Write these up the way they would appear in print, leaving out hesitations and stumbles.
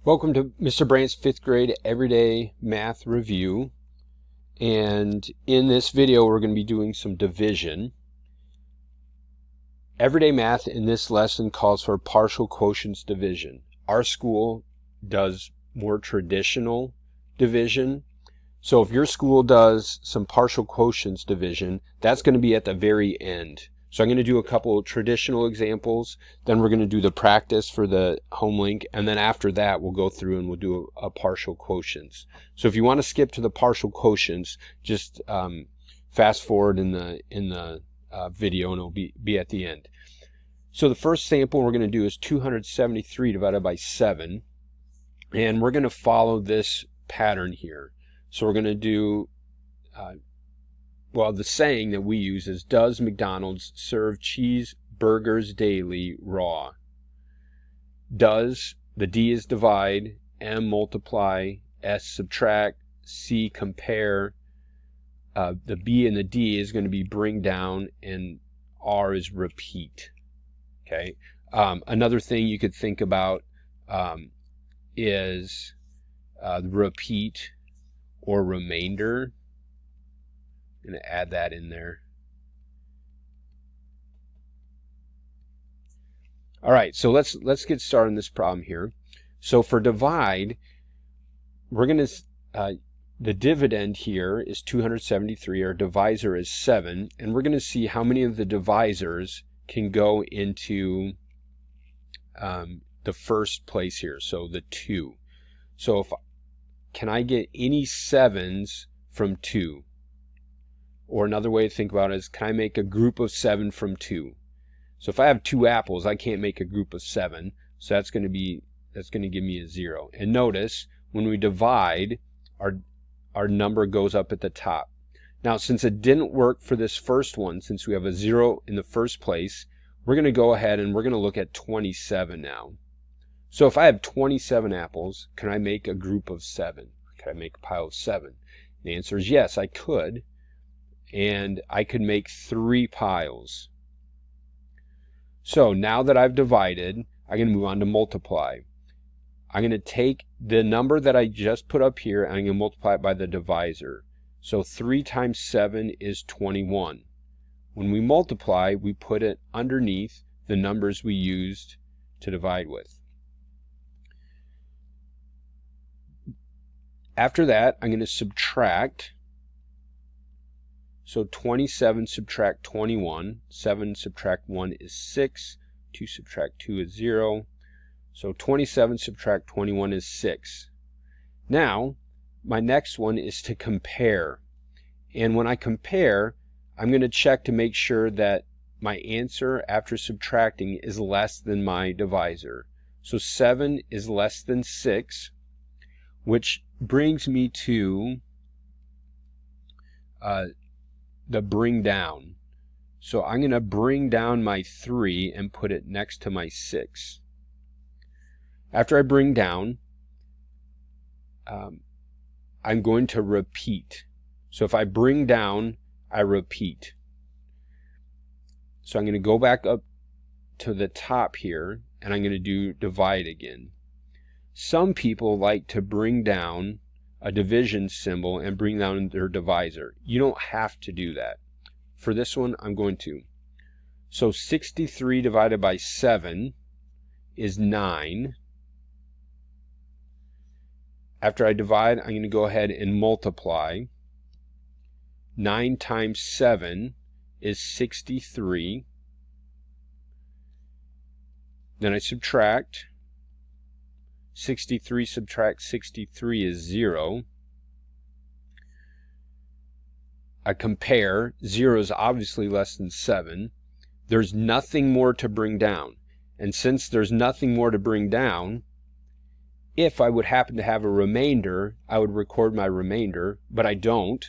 Welcome to Mr. Brandt's 5th grade everyday math review. And in this video, we're going to be doing some division. Everyday math in this lesson calls for partial quotients division. Our school does more traditional division. So if your school does some partial quotients division, that's going to be at the very end. So I'm going to do a couple of traditional examples, then we're going to do the practice for the home link, and then after that we'll go through and we'll do a partial quotients. So if you want to skip to the partial quotients, just fast forward in the video and it'll be at the end. So the first sample we're going to do is 273 divided by 7, and we're going to follow this pattern here. So we're going to do the saying that we use is, does McDonald's serve cheeseburgers daily raw? Does, the D is divide, M multiply, S subtract, C compare, the B and the D is going to be bring down, and R is repeat. Okay. Another thing you could think about is repeat or remainder. I'm going to add that in there. All right, so let's get started on this problem here. So for divide, we're going to the dividend here is 273. Our divisor is 7, and we're going to see how many of the divisors can go into the first place here. So the 2. So can I get any 7s from 2? Or another way to think about it is, can I make a group of 7 from 2? So if I have 2 apples, I can't make a group of 7. So that's going to give me a 0. And notice when we divide, our number goes up at the top. Now, since it didn't work for this first one, since we have a 0 in the first place, we're going to go ahead and we're going to look at 27 now. So if I have 27 apples, can I make a group of 7? Can I make a pile of 7? The answer is yes, I could. And I could make 3 piles. So now that I've divided, I'm going to move on to multiply. I'm going to take the number that I just put up here and I'm going to multiply it by the divisor. So 3 times 7 is 21. When we multiply, we put it underneath the numbers we used to divide with. After that, I'm going to subtract. So 27 subtract 21, 7 subtract 1 is 6, 2 subtract 2 is 0. So 27 subtract 21 is 6. Now, my next one is to compare. And when I compare, I'm going to check to make sure that my answer after subtracting is less than my divisor. So 7 is less than 6, which brings me to the bring down. So I'm going to bring down my 3 and put it next to my 6. After I bring down, I'm going to repeat. So if I bring down, I repeat. So I'm going to go back up to the top here and I'm going to do divide again. Some people like to bring down a division symbol and bring down their divisor. You don't have to do that. For this one, I'm going to. So 63 divided by 7 is 9. After I divide, I'm going to go ahead and multiply. 9 times 7 is 63. Then I subtract. 63 subtract 63 is 0. I compare. 0 is obviously less than 7. There's nothing more to bring down. And since there's nothing more to bring down, if I would happen to have a remainder, I would record my remainder, but I don't.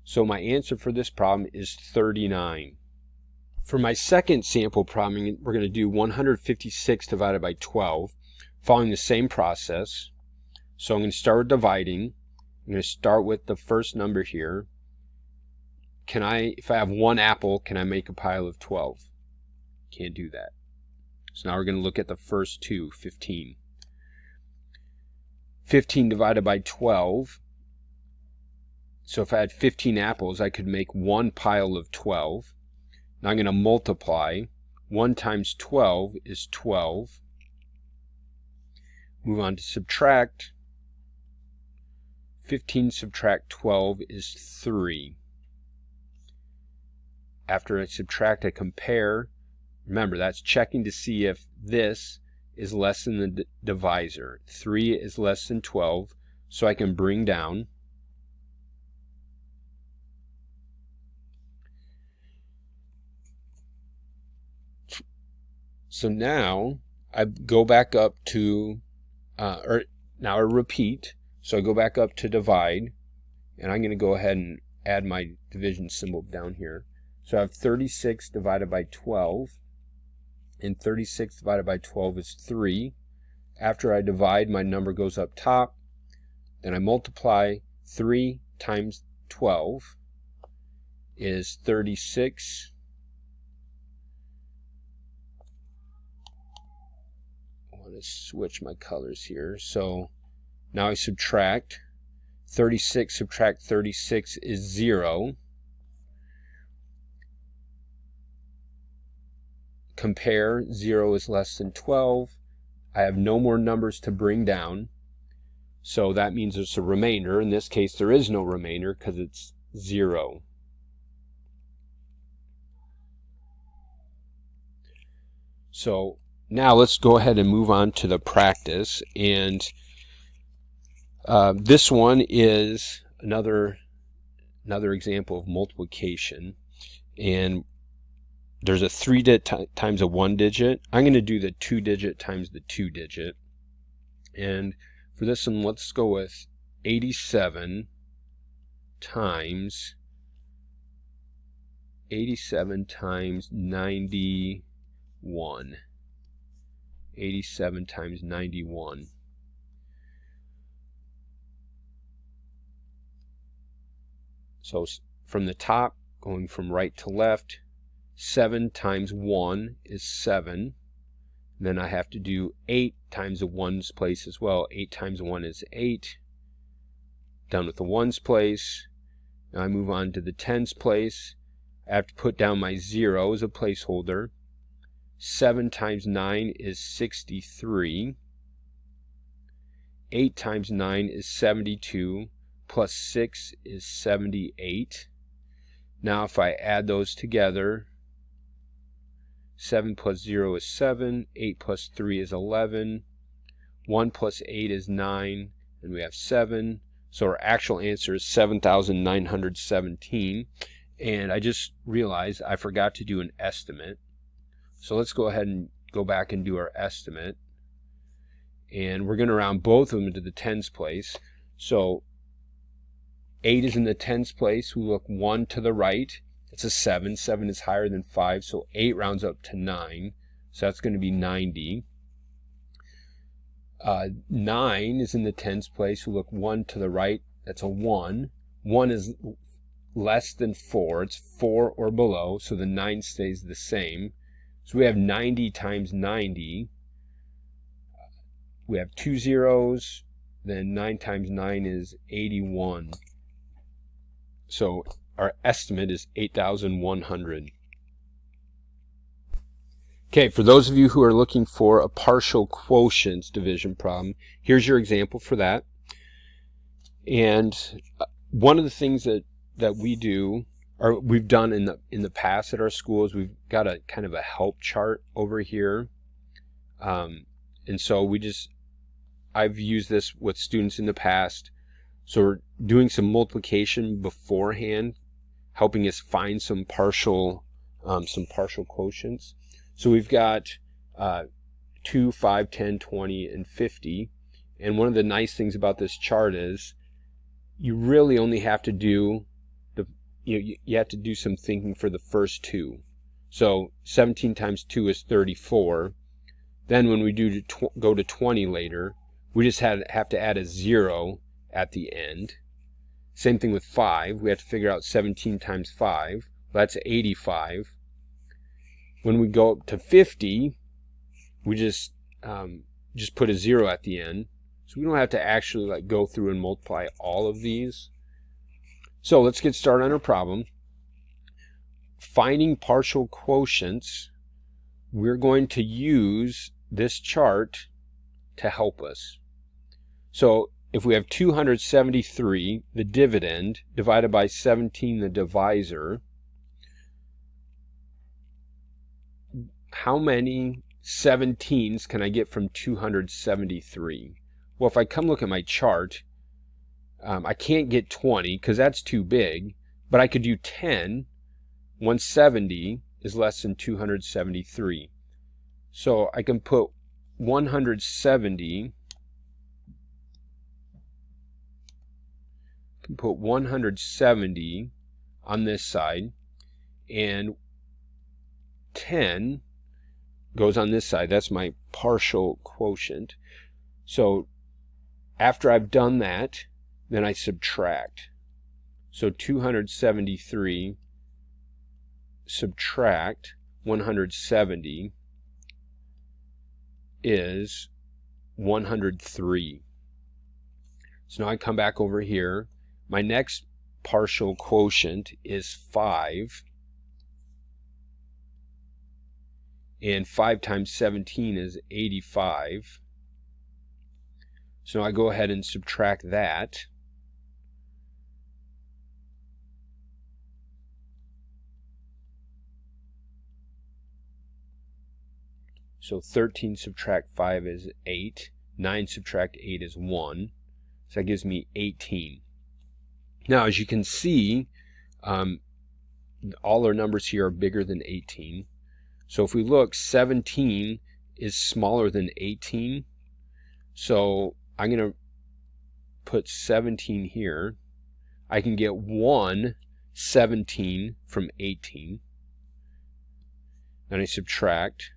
So my answer for this problem is 39. For my second sample problem, we're going to do 156 divided by 12. Following the same process. So I'm going to start with dividing. I'm going to start with the first number here. If I have 1 apple, can I make a pile of 12? Can't do that. So now we're going to look at the first two, 15. 15 divided by 12. So if I had 15 apples, I could make one pile of 12. Now I'm going to multiply. 1 times 12 is 12. Move on to subtract. 15 subtract 12 is 3. After I subtract, I compare. Remember, that's checking to see if this is less than the divisor. 3 is less than 12, so I can bring down. So now I go back up to, now I repeat. So I go back up to divide, and I'm going to go ahead and add my division symbol down here. So I have 36 divided by 12, and 36 divided by 12 is 3. After I divide, my number goes up top. Then I multiply. 3 times 12 is 36. I want to switch my colors here. So now I subtract. 36 subtract 36 is 0. Compare. 0 is less than 12. I have no more numbers to bring down. So that means there's a remainder. In this case, there is no remainder because it's 0. So now let's go ahead and move on to the practice. And this one is another example of multiplication. And there's a 3 times a 1 digit. I'm going to do the 2 digit times the 2 digit. And for this one, let's go with 87 times 91. 87 times 91. So from the top, going from right to left, 7 times 1 is 7. Then I have to do 8 times the 1's place as well. 8 times 1 is 8. Done with the 1's place. Now I move on to the 10's place. I have to put down my 0 as a placeholder. 7 times 9 is 63. 8 times 9 is 72. Plus 6 is 78. Now if I add those together, 7 plus 0 is 7. 8 plus 3 is 11. 1 plus 8 is 9. And we have 7. So our actual answer is 7,917. And I just realized I forgot to do an estimate. So let's go ahead and go back and do our estimate. And we're going to round both of them to the tens place. So 8 is in the tens place. We look 1 to the right. It's a 7. 7 is higher than 5. So 8 rounds up to 9. So that's going to be 90. 9 is in the tens place. We look 1 to the right. That's a 1. 1 is less than 4. It's 4 or below. So the 9 stays the same. So we have 90 times 90. We have 2 zeros. Then 9 times 9 is 81. So our estimate is 8,100. Okay, for those of you who are looking for a partial quotients division problem, here's your example for that. And one of the things that we do, or we've done in the past at our schools, we've got a kind of a help chart over here. And so I've used this with students in the past. So we're doing some multiplication beforehand, helping us find some partial quotients. So we've got 2, 5, 10, 20, and 50. And one of the nice things about this chart is you really only have to do you have to do some thinking for the first two. So 17 times 2 is 34. Then when we go to 20 later, we just have to add a 0 at the end. Same thing with 5. We have to figure out 17 times 5. That's 85. When we go up to 50, we just put a 0 at the end. So we don't have to actually like go through and multiply all of these. So let's get started on our problem. Finding partial quotients, we're going to use this chart to help us. So if we have 273, the dividend, divided by 17, the divisor, how many 17s can I get from 273? Well, if I come look at my chart, I can't get 20 because that's too big, but I could do 10. 170 is less than 273. So I can put 170, on this side, and 10 goes on this side. That's my partial quotient. So after I've done that, then I subtract. So 273 subtract 170 is 103. So now I come back over here. My next partial quotient is 5. And 5 times 17 is 85. So now I go ahead and subtract that. So 13 subtract 5 is 8. 9 subtract 8 is 1. So that gives me 18. Now, as you can see, all our numbers here are bigger than 18. So if we look, 17 is smaller than 18. So I'm going to put 17 here. I can get 1 17 from 18. Then I subtract.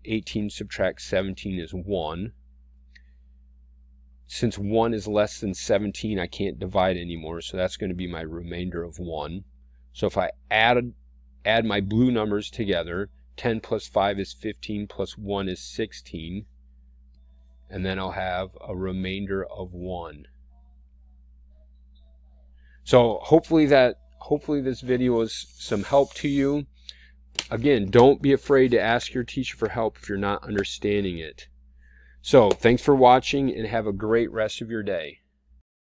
18 subtract 17 is 1. Since 1 is less than 17, I can't divide anymore, so that's going to be my remainder of 1. So if I add my blue numbers together, 10 plus 5 is 15, plus 1 is 16, and then I'll have a remainder of 1. So hopefully this video was some help to you. Again, don't be afraid to ask your teacher for help if you're not understanding it. So thanks for watching and have a great rest of your day.